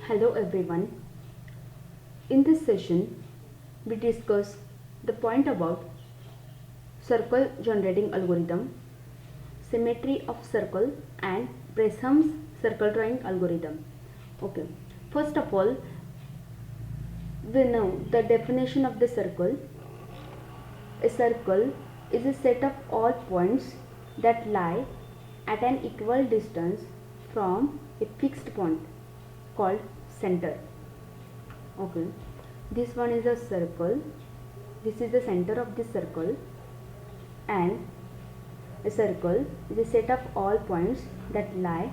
Hello everyone. In this session, we discuss the point about circle generating algorithm, symmetry of circle and Bresham's circle drawing algorithm. Okay. First of all, we know the definition of the circle. A circle is a set of all points that lie at an equal distance from a fixed point called center. Okay, this one is a circle, this is the center of the circle, and a circle is a set of all points that lie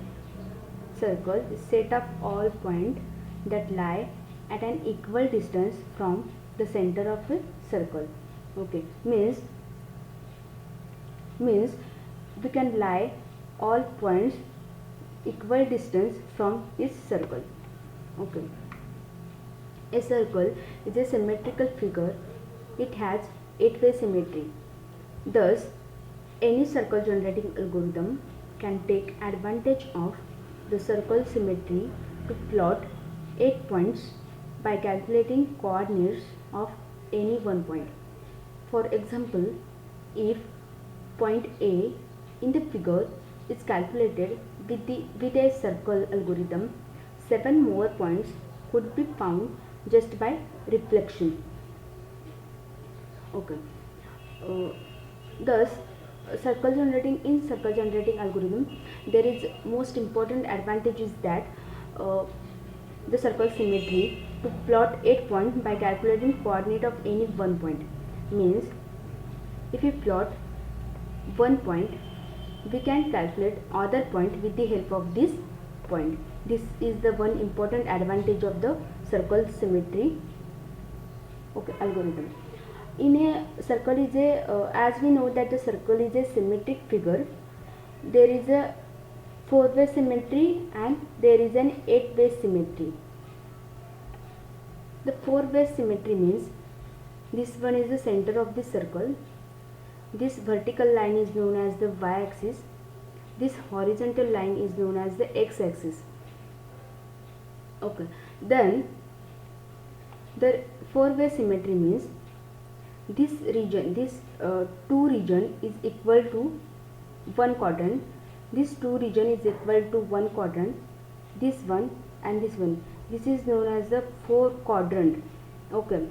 circle is set of all points that lie at an equal distance from the center of a circle. Okay, means we can lie all points equal distance from this circle. Okay, a circle is a symmetrical figure. It has 8-way symmetry. Thus, any circle generating algorithm can take advantage of the circle symmetry to plot 8 points by calculating coordinates of any one point. For example, if point A in the figure is calculated with a circle algorithm, 7 more points could be found just by reflection. Okay. Thus, circle generating algorithm, there is most important advantage is that the circle symmetry to plot 8 points by calculating coordinate of any one point. Means if we plot one point, we can calculate other point with the help of this point. This is the one important advantage of the circle symmetry algorithm. In a circle is a as we know that the circle is a symmetric figure, there is a 4-way symmetry and there is an 8-way symmetry. The 4-way symmetry means this one is the center of the circle. This vertical line is known as the y-axis. This horizontal line is known as the x-axis. Okay. Then the 4-way symmetry means this region, this 2 region is equal to one quadrant. This 2 region is equal to one quadrant. This one and this one. This is known as the 4 quadrant. Okay.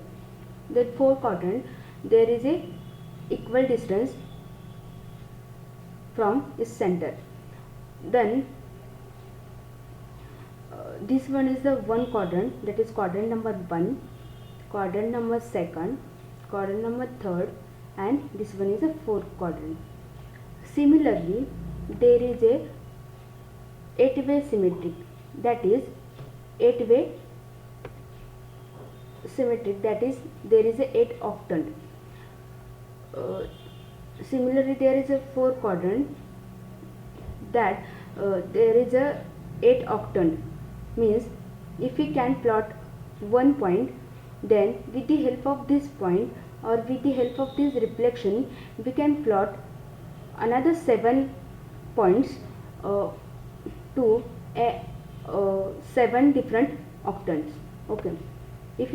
That 4 quadrant, there is a equal distance from its center. Then this one is the one quadrant, that is quadrant number 1, quadrant number 2, quadrant number 3, and this one is a 4th quadrant. Similarly, there is a 8-way symmetric, that is 8-way symmetric, that is there is a 8 octant. Similarly, there is a 4 quadrant, that there is a 8 octant. Means if we can plot one point, then with the help of this point or with the help of this reflection, we can plot another 7 points to 7 different octants. Okay, if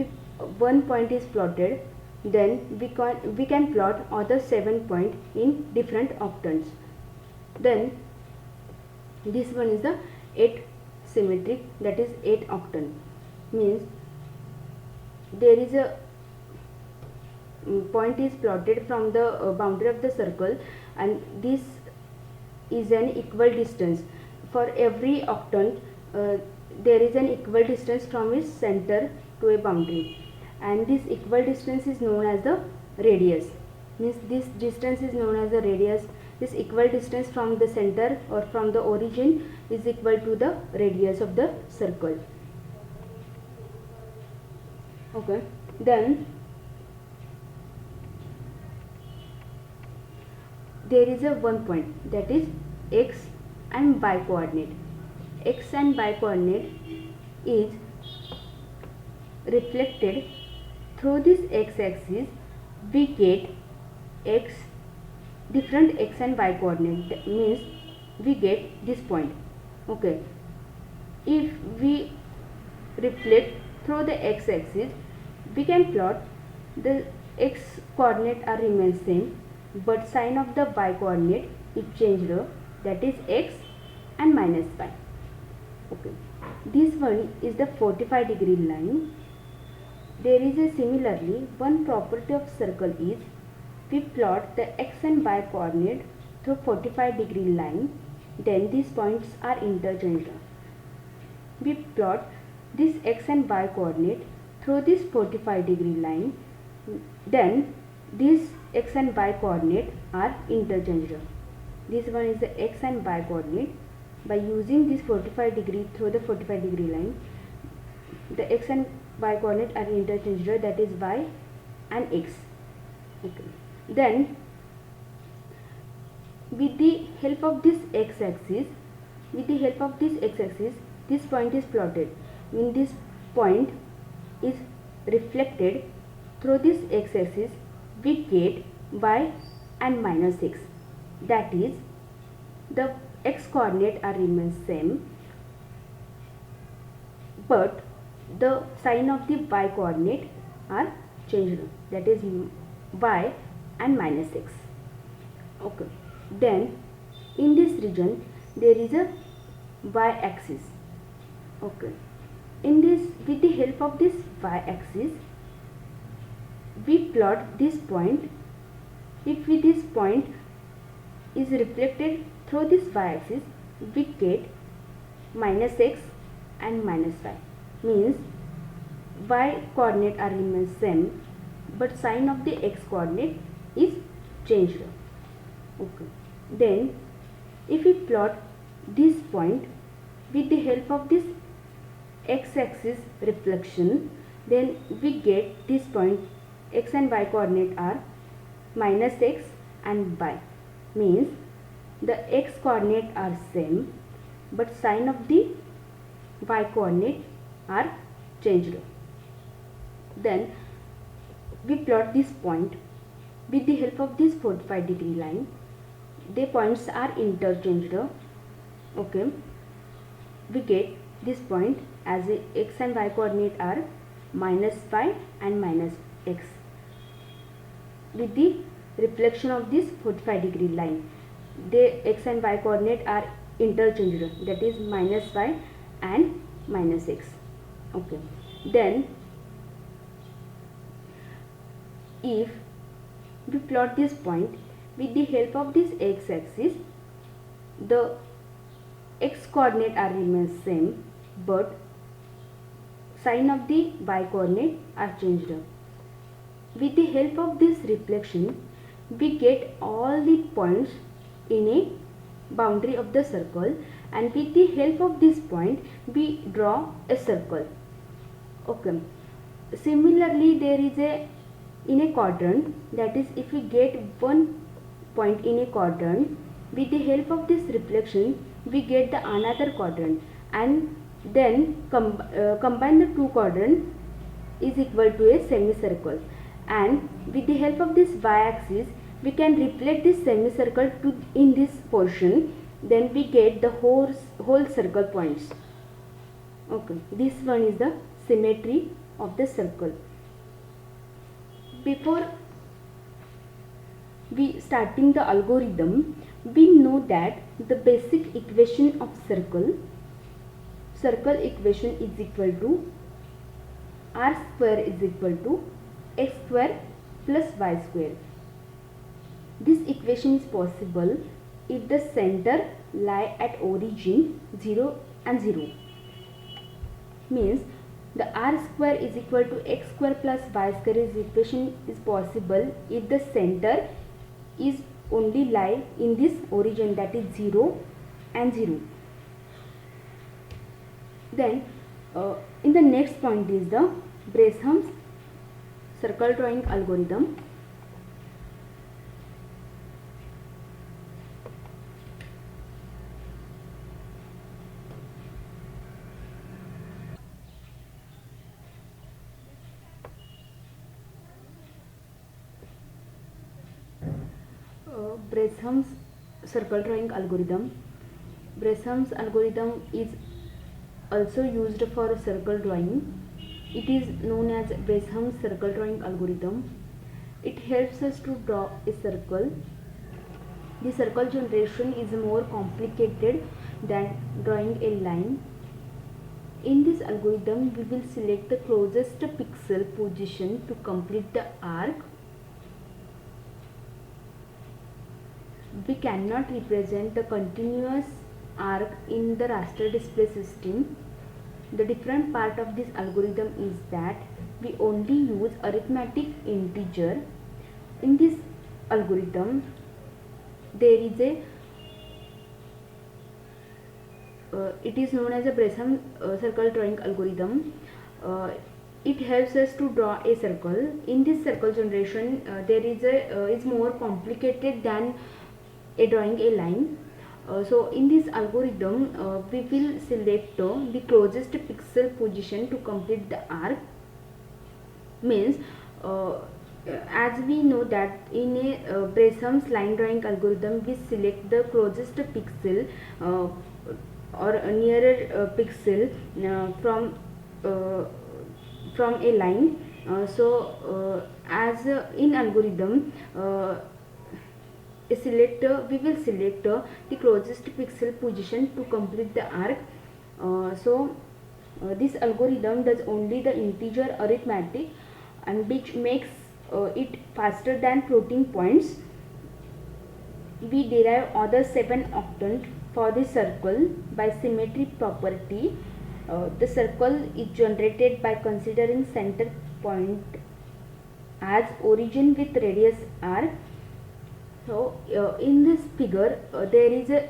one point is plotted, then we can plot other 7 points in different octants. Then this one is the 8 symmetric, that is 8 octant. Means there is a point is plotted from the boundary of the circle, and this is an equal distance. For every octant, there is an equal distance from its center to a boundary, and this equal distance is known as the radius. Means this distance is known as the radius. This equal distance from the center or from the origin is equal to the radius of the circle. Okay, then there is a one point, that is x and y coordinate. X and y coordinate is reflected through this x-axis. We get x, different x and y coordinate, that means we get this point. Okay, if we reflect through the x-axis, we can plot the x coordinate are remain same, but sign of the y coordinate is changed, that is x and minus y. Okay, this one is the 45-degree line. There is a similarly one property of circle is we plot the x and y coordinate through 45-degree line, then these points are interchanged. We plot this x and y coordinate through this 45-degree line, then these x and y coordinate are interchanged. This one is the x and y coordinate. By using this 45-degree through the 45-degree line, the x and y coordinate are interchanged, that is y and x. Okay. Then with the help of this x-axis, this point is plotted. When this point is reflected through this x-axis, we get y and minus x. That is, the x coordinate are remain same, but the sign of the y coordinate are changed, that is y and minus x. Okay. Then in this region there is a y-axis. Okay. In this, with the help of this y-axis, we plot this point. If this point is reflected through this y-axis, we get minus x and minus y. Means y coordinate are remain same, but sign of the x coordinate is changed. Okay. Then if we plot this point with the help of this x-axis reflection, then we get this point x and y coordinate are minus x and y. Means the x coordinate are same, but sign of the y coordinate are changed. Then we plot this point with the help of this 45-degree line. The points are interchanged. Okay, we get this point as a x and y coordinate are minus y and minus x. With the reflection of this 45-degree line, the x and y coordinate are interchanged, that is minus y and minus x. Okay. Then if we plot this point with the help of this x-axis, the x coordinate are remain same, but sign of the y coordinate are changed. With the help of this reflection, we get all the points in a boundary of the circle, and with the help of this point we draw a circle. Okay. Similarly, there is a in a quadrant, that is, if we get one point in a quadrant, with the help of this reflection we get the another quadrant, and then combine the two quadrants is equal to a semicircle, and with the help of this y-axis we can reflect this semicircle to in this portion, then we get the whole circle points. Okay, this one is the symmetry of the circle. Before we starting the algorithm, we know that the basic equation of circle equation is equal to r square is equal to x square plus y square. This equation is possible if the center lie at origin 0 and 0. Means the r square is equal to x square plus y square is equation is possible if the center is only lie in this origin, that is 0 and 0. Then in the next point is the Bresham's circle drawing algorithm. Bresham's circle drawing algorithm. Bresham's algorithm is also used for circle drawing. It is known as Besham's circle drawing algorithm. It helps us to draw a circle. The circle generation is more complicated than drawing a line. In this algorithm, we will select the closest pixel position to complete the arc. We cannot represent the continuous arc in the raster display system. The different part of this algorithm is that we only use arithmetic integer. In this algorithm, there is a it is known as a Bresson circle drawing algorithm. It helps us to draw a circle. In this circle generation, there is a is more complicated than a drawing a line. So in this algorithm, we will select the closest pixel position to complete the arc. Means as we know that in a Bresham's line drawing algorithm, we select the closest pixel or a nearer pixel from a line. As in algorithm, we will select the closest pixel position to complete the arc. This algorithm does only the integer arithmetic, and which makes it faster than floating points. We derive other 7 octant for the circle by symmetry property. The circle is generated by considering center point as origin with radius r. So in this figure there is a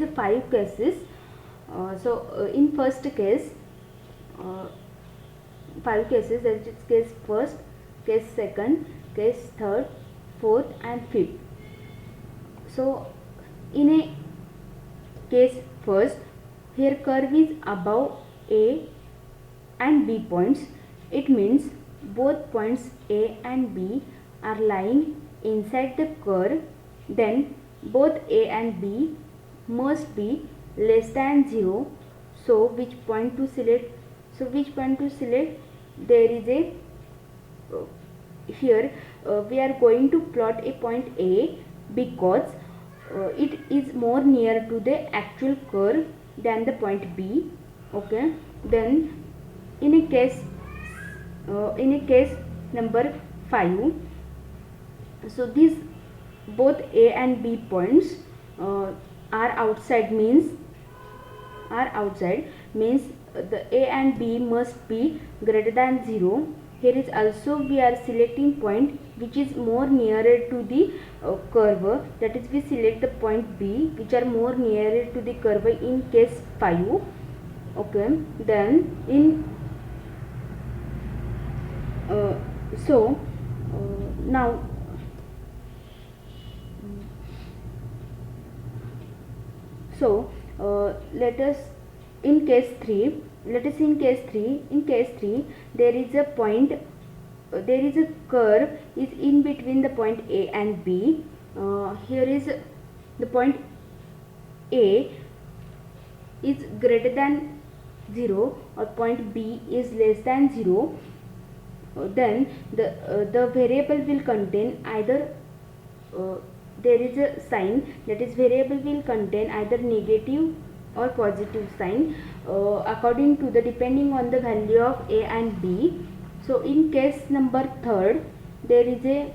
5 cases. In first case, 5 cases, that is case first, case second, case third, fourth and fifth. So in a case first, here curve is above A and B points. It means both points A and B are lying inside the curve. Then both A and B must be less than 0. So which point to select? There is a here we are going to plot a point A because it is more near to the actual curve than the point B. Okay. Then in a case number 5, so these both A and B points are outside means the A and B must be greater than 0. Here is also we are selecting point which is more nearer to the curve, that is we select the point B which are more nearer to the curve in case 5. Okay. Then in now let us in case 3, in case 3 there is a point, there is a curve is in between the point A and B. Here is the point A is greater than 0 or point B is less than 0. Then the variable will contain either there is a sign, that is variable will contain either negative or positive sign according to the depending on the value of A and B. So in case number 3rd, there is a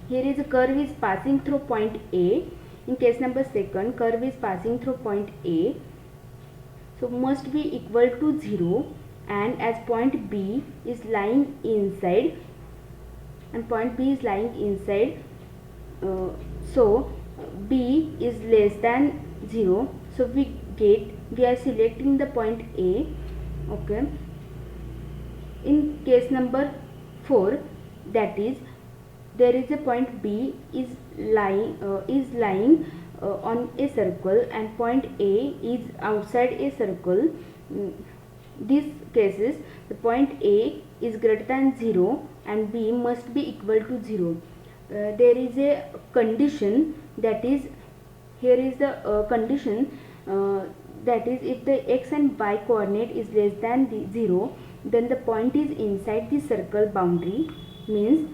here is a curve is passing through point A. In case number 2nd, curve is passing through point A, so must be equal to 0, and as point B is lying inside so B is less than 0. So we are selecting the point A. Okay. In case number 4, that is there is a point B is lying on a circle and point A is outside a circle. These cases the point A is greater than 0 and B must be equal to 0. There is a condition, that is here is the condition that that is, if the x and y coordinate is less than 0, then the point is inside the circle boundary. Means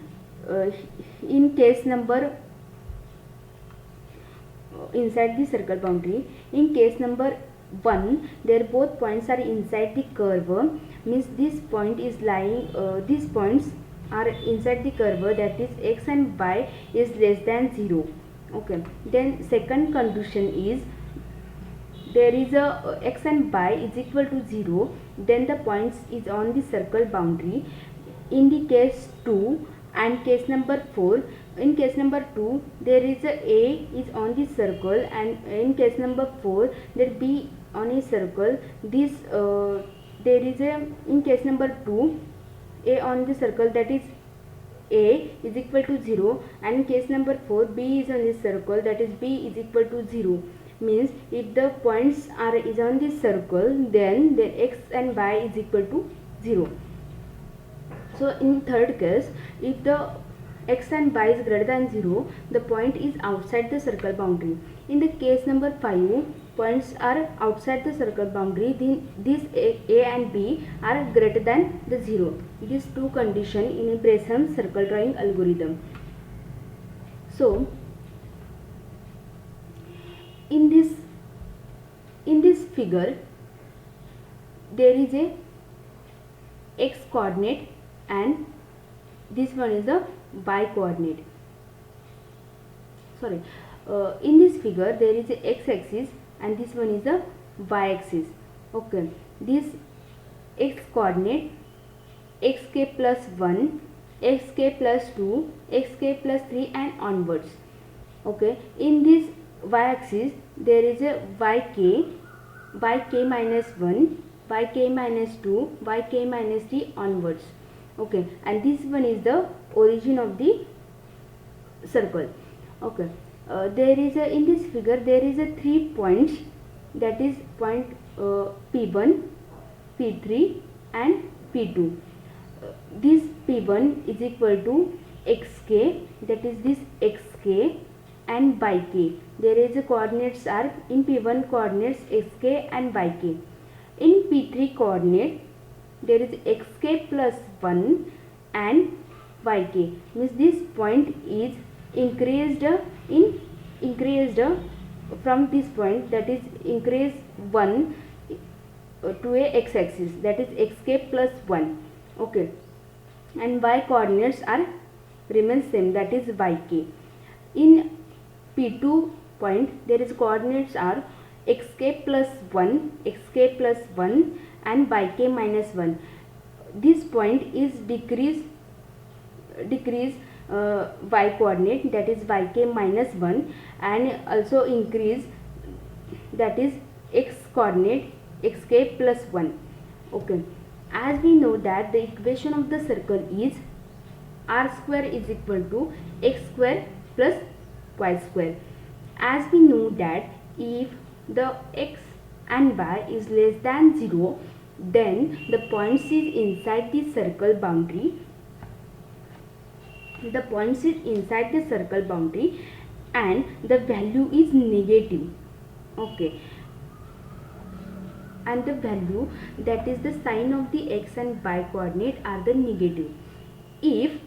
in case number inside the circle boundary. In case number 1, their both points are inside the curve. Means this point is lying, these points are inside the curve, that is x and y is less than 0. Okay, then second condition is there is a x and y is equal to 0, then the points is on the circle boundary. In the case 2 and case number 4, in case number 2 there is a is on the circle, and in case number 4 there b on a circle. This there is a, in case number 2 a on the circle, that is a is equal to 0, and in case number 4 b is on the circle, that is b is equal to 0. Means if the points are is on the circle, then the x and y is equal to 0. So in third case, if the x and y is greater than 0, the point is outside the circle boundary. In the case number 5, points are outside the circle boundary, then these a and b are greater than the 0. These two conditions in Bresham's circle drawing algorithm. So in this figure there is a x coordinate and this one is the y coordinate. Sorry, in this figure there is a x axis and this one is the y axis. Okay, this x coordinate xk plus 1, xk plus 2, xk plus 3 and onwards. Okay, in this y axis there is a yk minus 1, yk minus 2, yk minus 3 onwards. Okay, and this one is the origin of the circle. Okay, there is a, in this figure there is a 3 points, that is point P1, P3 and P2. This P1 is equal to xk, that is this xk and yk. There is a coordinates are, in P1 coordinates xk and yk. In P3 coordinate there is xk plus 1 and yk. Means this point is increased from this point, that is increase 1 to a x axis, that is xk plus 1. Okay, and y coordinates are remain same, that is yk. In P2 point there is coordinates are xk plus 1, xk plus 1 and yk minus 1. This point is decrease y coordinate, that is yk minus 1, and also increase, that is x coordinate xk plus 1. Okay, as we know that the equation of the circle is r square is equal to x square plus y square. As we know that if the x and y is less than 0, then the points is inside the circle boundary. The points is inside the circle boundary and the value is negative. Okay, and the value, that is the sign of the x and y coordinate, are the negative. If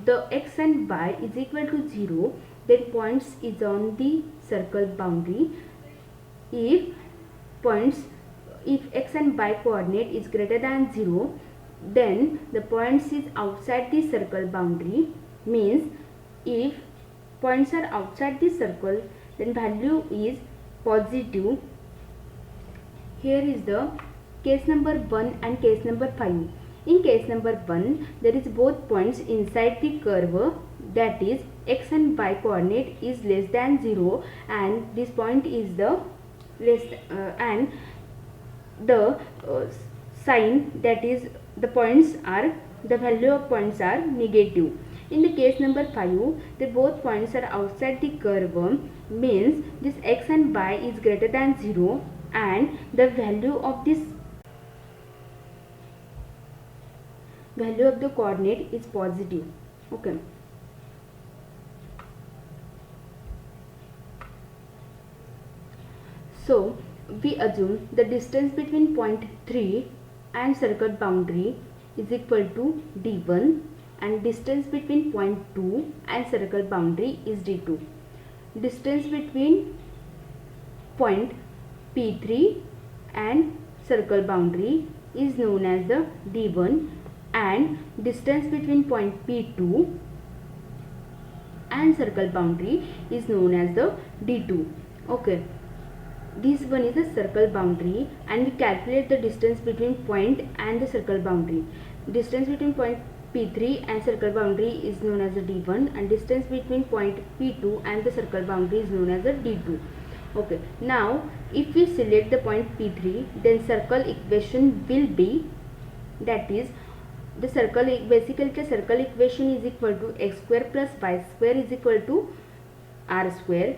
the x and y is equal to 0, then points is on the circle boundary. If x and y coordinate is greater than 0, then the points is outside the circle boundary. Means if points are outside the circle, then value is positive. Here is the case number 1 and case number 5. In case number 1, there is both points inside the curve, that is x and y coordinate is less than 0, and this point is the less and the sign, that is the points are, the value of points are negative. In the case number 5, the both points are outside the curve, means this x and y is greater than 0 and the value of this value of the coordinate is positive. Okay, so we assume the distance between point 3 and circle boundary is equal to d1 and distance between point 2 and circle boundary is d2. Distance between point P3 and circle boundary is known as the d1 and distance between point P2 and circle boundary is known as the d2. Okay, this one is the circle boundary and we calculate the distance between point and the circle boundary. Distance between point P3 and circle boundary is known as the d1 and distance between point P2 and the circle boundary is known as the d2. Okay, now if we select the point P3, then circle equation will be, that is the circle, basically the circle equation is equal to x square plus y square is equal to r square.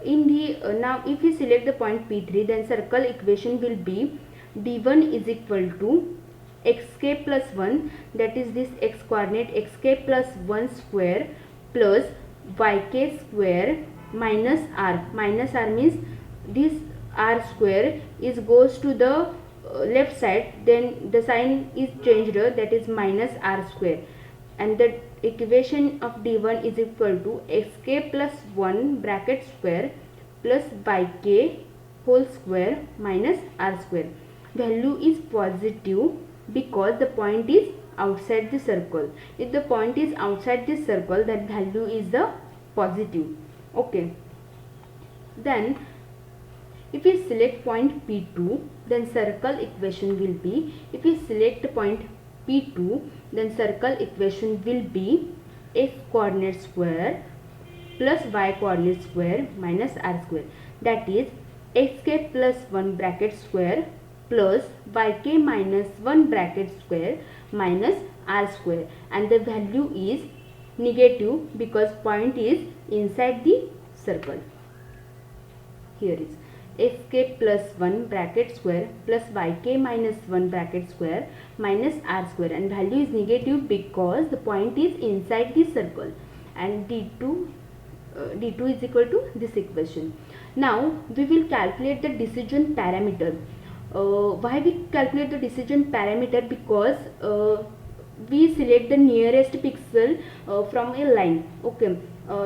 In the now if we select the point P3, then circle equation will be d1 is equal to xk plus 1, that is this x coordinate xk plus 1 square plus yk square minus r means this r square is goes to the left side, then the sign is changed, that is minus r square, and the equation of d1 is equal to xk plus 1 bracket square plus yk whole square minus r square. Value is positive because the point is outside the circle. If the point is outside the circle, that value is the positive. Okay, then if we select point P2, then circle equation will be, if we select point P2, then circle equation will be x coordinate square plus y coordinate square minus r square, that is xk plus 1 bracket square plus yk minus 1 bracket square minus r square, and the value is negative because point is inside the circle. Here is xk plus 1 bracket square plus yk minus 1 bracket square minus r square, and value is negative because the point is inside the circle, and d2 is equal to this equation. Now we will calculate the decision parameter. Why we calculate the decision parameter? Because we select the nearest pixel from a line. Okay,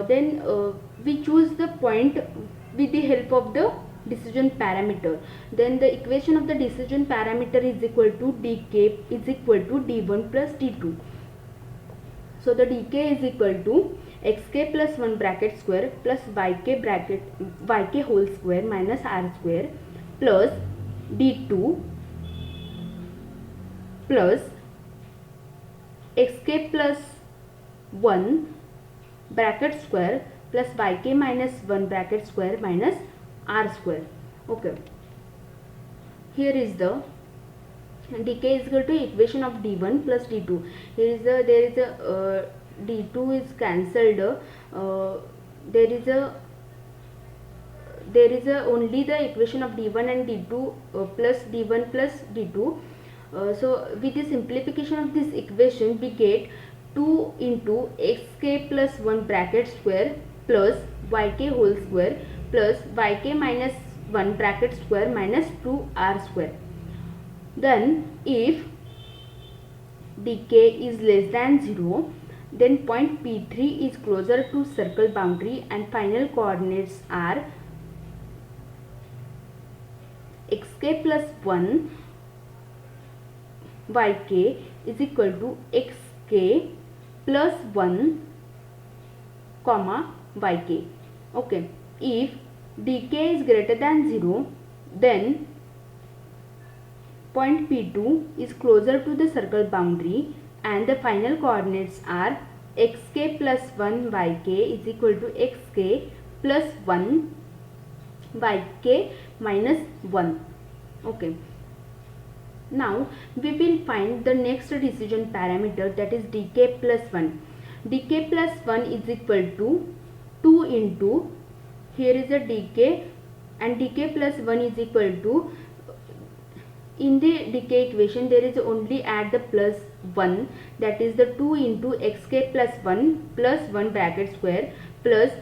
then we choose the point with the help of the decision parameter. Then the equation of the decision parameter is equal to dk is equal to d1 plus d2. So the dk is equal to xk plus 1 bracket square plus yk whole square minus r square plus d2 plus xk plus 1 bracket square plus yk minus 1 bracket square minus r square. Okay, here is the dk is equal to equation of d1 plus d2. Here is there is a d2 is cancelled. There is a only the equation of d1 and d2 plus d1 plus d2. So with the simplification of this equation, we get 2 into xk plus 1 bracket square plus yk whole square plus yk minus 1 bracket square minus 2r square. Then if dk is less than 0, then point P3 is closer to circle boundary and final coordinates are xk plus 1 yk is equal to xk plus 1 comma yk. Okay, if dk is greater than 0, then point P2 is closer to the circle boundary and the final coordinates are xk plus 1 yk is equal to xk plus 1 yk minus 1. Okay, now we will find the next decision parameter, that is dk plus 1. dk plus 1 is equal to 2 into, here is a dk and dk plus 1 is equal to, in the decay equation there is only add the plus 1, that is the 2 into xk plus 1 bracket square plus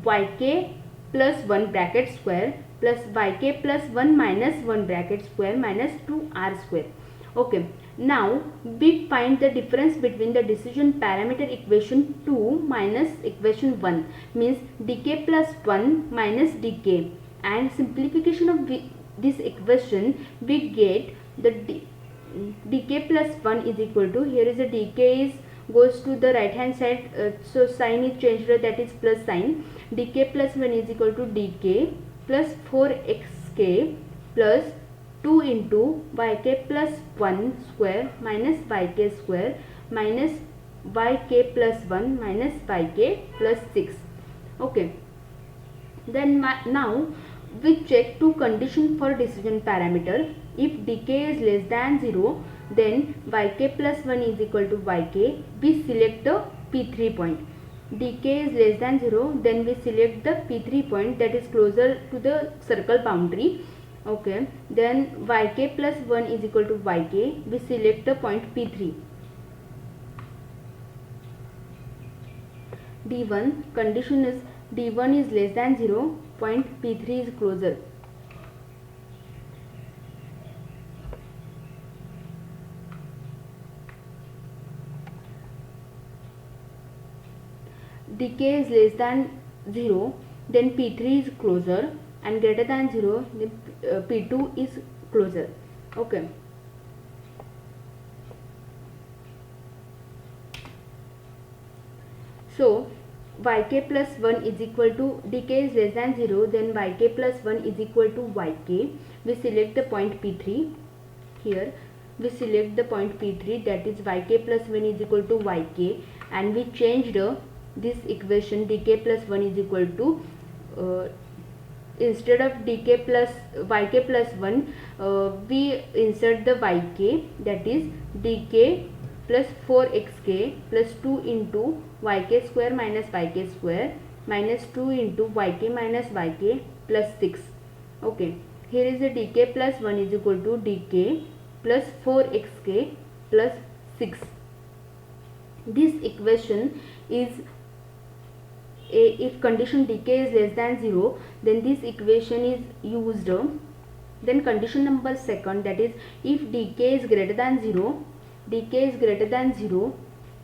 yk plus 1 bracket square plus yk plus 1 minus 1 bracket square minus 2r square. Okay, now we find the difference between the decision parameter equation 2 minus equation 1, means dk plus 1 minus dk, and simplification of this equation we get the dk plus 1 is equal to, here is a dk is goes to the right hand side, so sign is changed, that is plus sign. Dk plus 1 is equal to dk plus 4xk plus 2 into yk plus 1 square minus yk square minus yk plus 1 minus yk plus 6. Okay, then now we check two conditions for decision parameter. If dk is less than 0, then yk plus 1 is equal to yk. We select the P3 point. Dk is less than 0, then we select the P3 point that is closer to the circle boundary. Okay, then yk plus 1 is equal to yk. We select the point P3. D1 condition is D1 is less than 0, point P3 is closer. Dk is less than 0, then P3 is closer, and greater than 0, then P2 is closer. Okay. So yk plus 1 is equal to, dk is less than 0, then yk plus 1 is equal to yk. We select the point P3. Here we select the point P3, that is yk plus 1 is equal to yk, and we changed this equation dk plus 1 is equal to, instead of dk plus yk plus 1, we insert the yk, that is dk plus 4xk plus 2 into yk square minus yk square minus 2 into yk minus yk plus 6. Okay, here is a dk plus 1 is equal to dk plus 4xk plus 6. This equation is if condition dk is less than 0, then this equation is used. Then condition number second, that is if dk is greater than 0,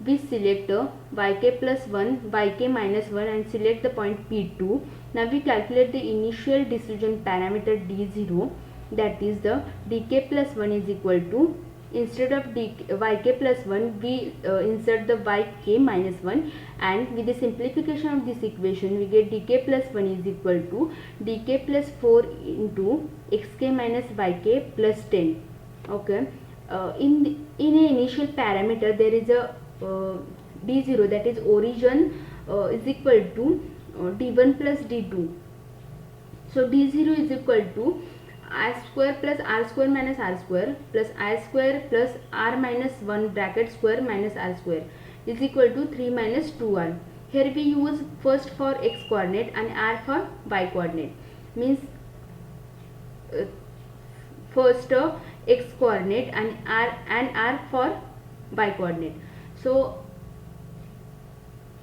we select yk plus 1, yk minus 1 and select the point P2. Now we calculate the initial decision parameter D0, that is the dk plus 1 is equal to, instead of yk plus 1, we insert the yk minus 1, and with the simplification of this equation we get dk plus 1 is equal to dk plus 4 into xk minus yk plus 10. Okay, in a initial parameter there is a D0, that is origin, is equal to D1 plus D2. So D0 is equal to I square plus R square minus R square plus I square plus R minus 1 bracket square minus R square is equal to 3 minus 2R. Here we use first for x coordinate and R for y coordinate, means first x coordinate and R for y coordinate. So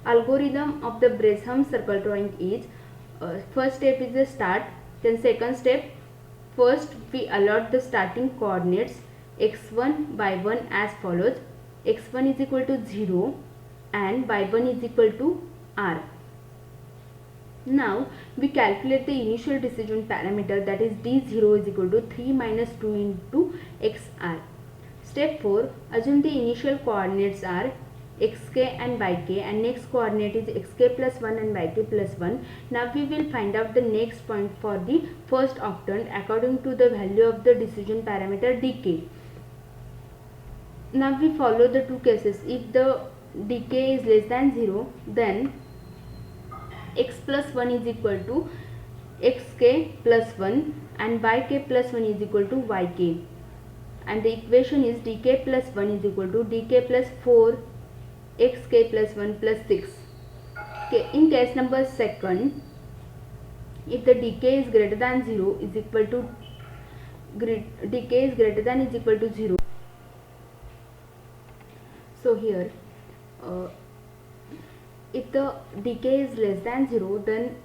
algorithm of the Bresham circle drawing is, first step is the start, then second step, first we allot the starting coordinates x1 y1 as follows: x1 is equal to 0 and y1 is equal to r. Now we calculate the initial decision parameter, that is d0 is equal to 3 minus 2 into xr. Step 4, assume the initial coordinates are xk and yk, and next coordinate is xk plus 1 and yk plus 1. Now we will find out the next point for the first octant according to the value of the decision parameter dk. Now we follow the two cases. If the dk is less than 0, then x plus 1 is equal to xk plus 1 and yk plus 1 is equal to yk, and the equation is dk plus 1 is equal to dk plus 4 xk plus 1 plus 6. Okay, in case number second, if the dk is greater than 0 is equal to dk is greater than is equal to 0. So here if the decay is less than 0, then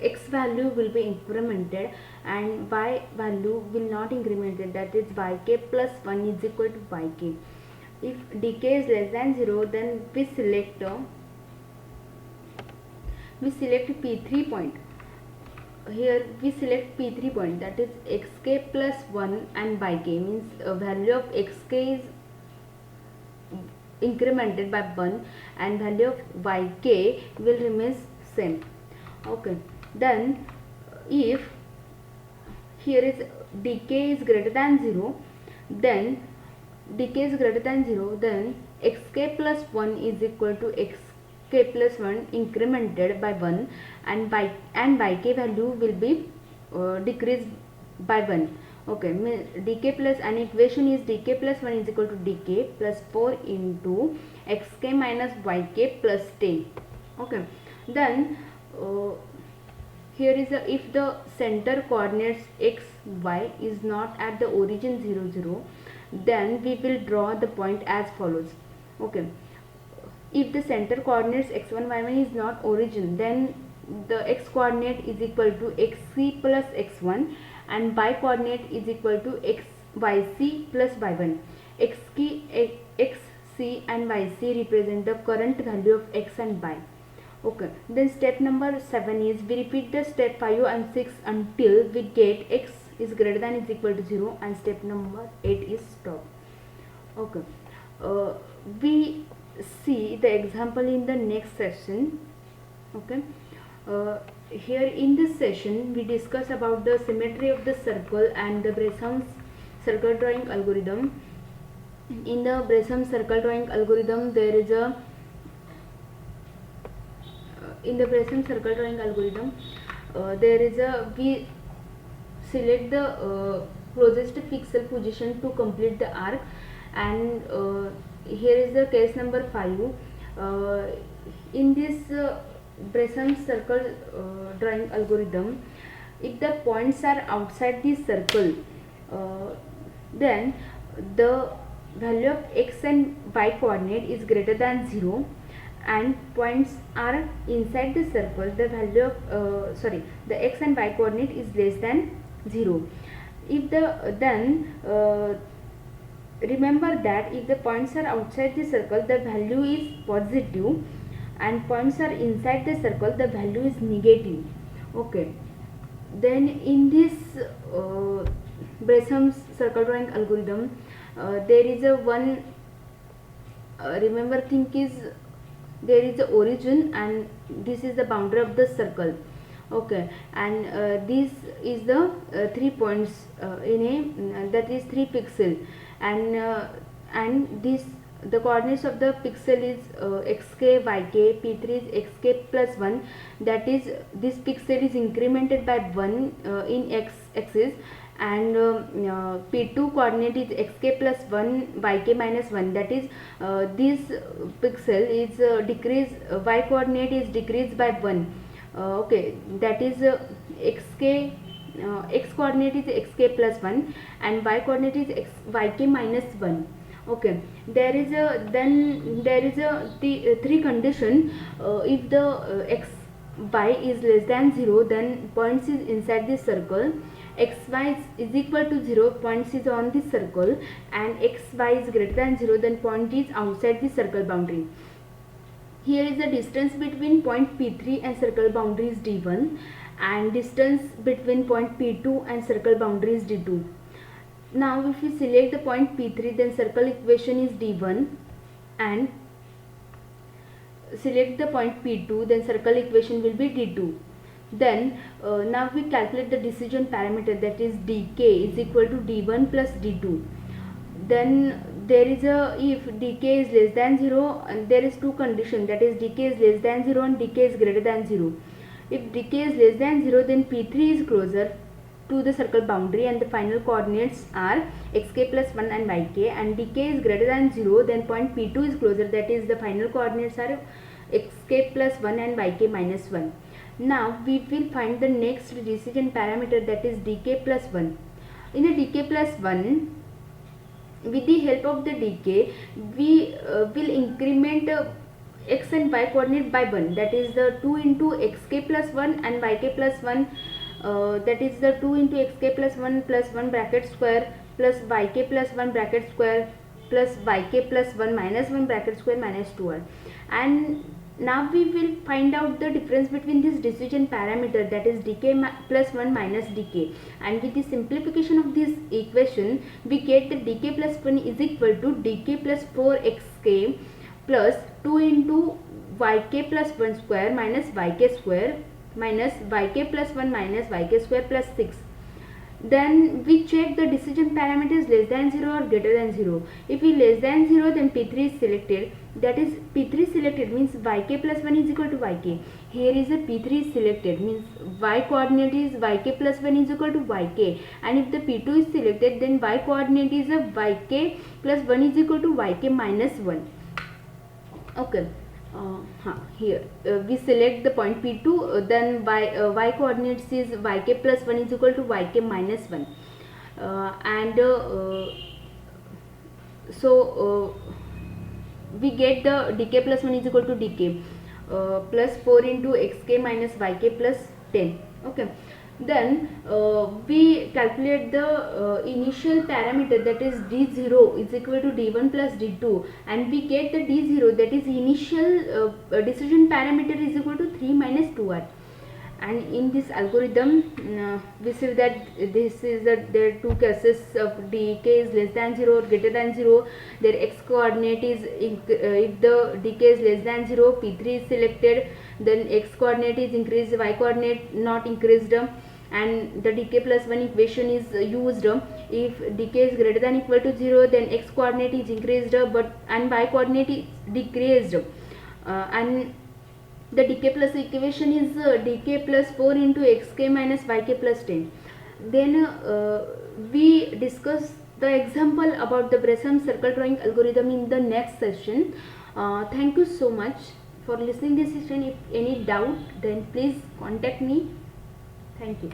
x value will be incremented and y value will not incremented, that is yk plus 1 is equal to yk. If decay is less than 0, then we select P3 point. Here we select P3 point, that is xk plus 1 and yk, means value of xk is incremented by 1 and value of yk will remain same. Okay, then if here is decay is greater than 0, then xk plus 1 is equal to xk plus 1 incremented by 1 and yk value will be decreased by 1. Okay, dk plus, an equation is dk plus 1 is equal to dk plus 4 into xk minus yk plus 10. Okay, then here is if the center coordinates x y is not at the origin 0 0, then we will draw the point as follows. Okay, if the center coordinates x1 y1 is not origin, then the x coordinate is equal to xc plus x1 and y coordinate is equal to yc plus y1. xc and yc represent the current value of x and y. Okay, then step number 7 is we repeat the step 5 and 6 until we get x is greater than is equal to 0, and step number 8 is stop. Okay, we see the example in the next session. Okay, here in this session we discuss about the symmetry of the circle and the Bresham's circle drawing algorithm. In the Bresham's circle drawing algorithm, there is a we select the closest pixel position to complete the arc, and here is the case number 5. In this Bresham's circle drawing algorithm, if the points are outside the circle, then the value of x and y coordinate is greater than 0, and points are inside the circle, the value of the x and y coordinate is less than 0. If remember that if the points are outside the circle, the value is positive, and points are inside the circle, the value is negative. Okay, then in this Bresham's circle drawing algorithm, there is a one remember thing is there is the origin and this is the boundary of the circle. Okay, and this is the 3 points in a that is 3 pixel, and this the coordinates of the pixel is xk, yk, p3 is xk plus 1, that is this pixel is incremented by 1 in x axis, and p2 coordinate is xk plus 1 yk minus 1, that is this pixel is decreased, y coordinate is decreased by 1. Okay, that is xk x coordinate is xk plus 1 and y coordinate is yk minus 1. Okay, there is the 3 condition. If the x y is less than 0, then points is inside the circle, xy is equal to 0, points is on the circle, and xy is greater than 0, then point is outside the circle boundary. Here is the distance between point P3 and circle boundary is D1, and distance between point P2 and circle boundary is D2. Now if we select the point P3, then circle equation is D1, and select the point P2, then circle equation will be D2. Then now we calculate the decision parameter, that is dk is equal to D1 plus D2. Then there is a, if dk is less than 0, and there is 2 conditions, that is dk is less than 0 and dk is greater than 0. If dk is less than 0, then P3 is closer to the circle boundary and the final coordinates are xk plus 1 and yk, and dk is greater than 0, then point P2 is closer, that is the final coordinates are xk plus 1 and yk minus 1. Now we will find the next decision parameter, that is dk plus 1. In a dk plus 1, with the help of the dk, we will increment x and y coordinate by 1, that is the 2 into xk plus 1 and yk plus 1, that is the 2 into xk plus 1 bracket square plus yk plus 1 bracket square plus yk plus 1 minus 1 bracket square minus 2r. And now we will find out the difference between this decision parameter, that is dk plus 1 minus dk, and with the simplification of this equation we get that dk plus 1 is equal to dk plus 4xk plus 2 into yk plus 1 square minus yk square minus yk plus 1 minus yk square plus 6. Then we check the decision parameter is less than 0 or greater than 0. If we less than 0, then P3 is selected, that is P3 selected means yk plus 1 is equal to yk. Here is a P3 is selected means y coordinate is yk plus 1 is equal to yk, and if the P2 is selected, then y coordinate is a yk plus 1 is equal to yk minus 1. Okay. Here we select the point P2, then y coordinates is yk plus 1 is equal to yk minus 1, and so we get the dk plus 1 is equal to dk plus 4 into xk minus yk plus 10. Okay. Then we calculate the initial parameter, that is d0 is equal to d1 plus d2, and we get the d0, that is initial decision parameter is equal to 3 minus 2r. And in this algorithm we see that this is that there are two cases of dk is less than 0 or greater than 0. Their x coordinate is if the dk is less than 0, P3 is selected, then x coordinate is increased, y coordinate not increased, and the dk plus 1 equation is used. If dk is greater than equal to 0, then x coordinate is increased and y coordinate is decreased, and the dk plus equation is dk plus 4 into xk minus yk plus 10. Then we discuss the example about the Bresom circle drawing algorithm in the next session. Thank you so much for listening this session. If any doubt, then please contact me. Thank you.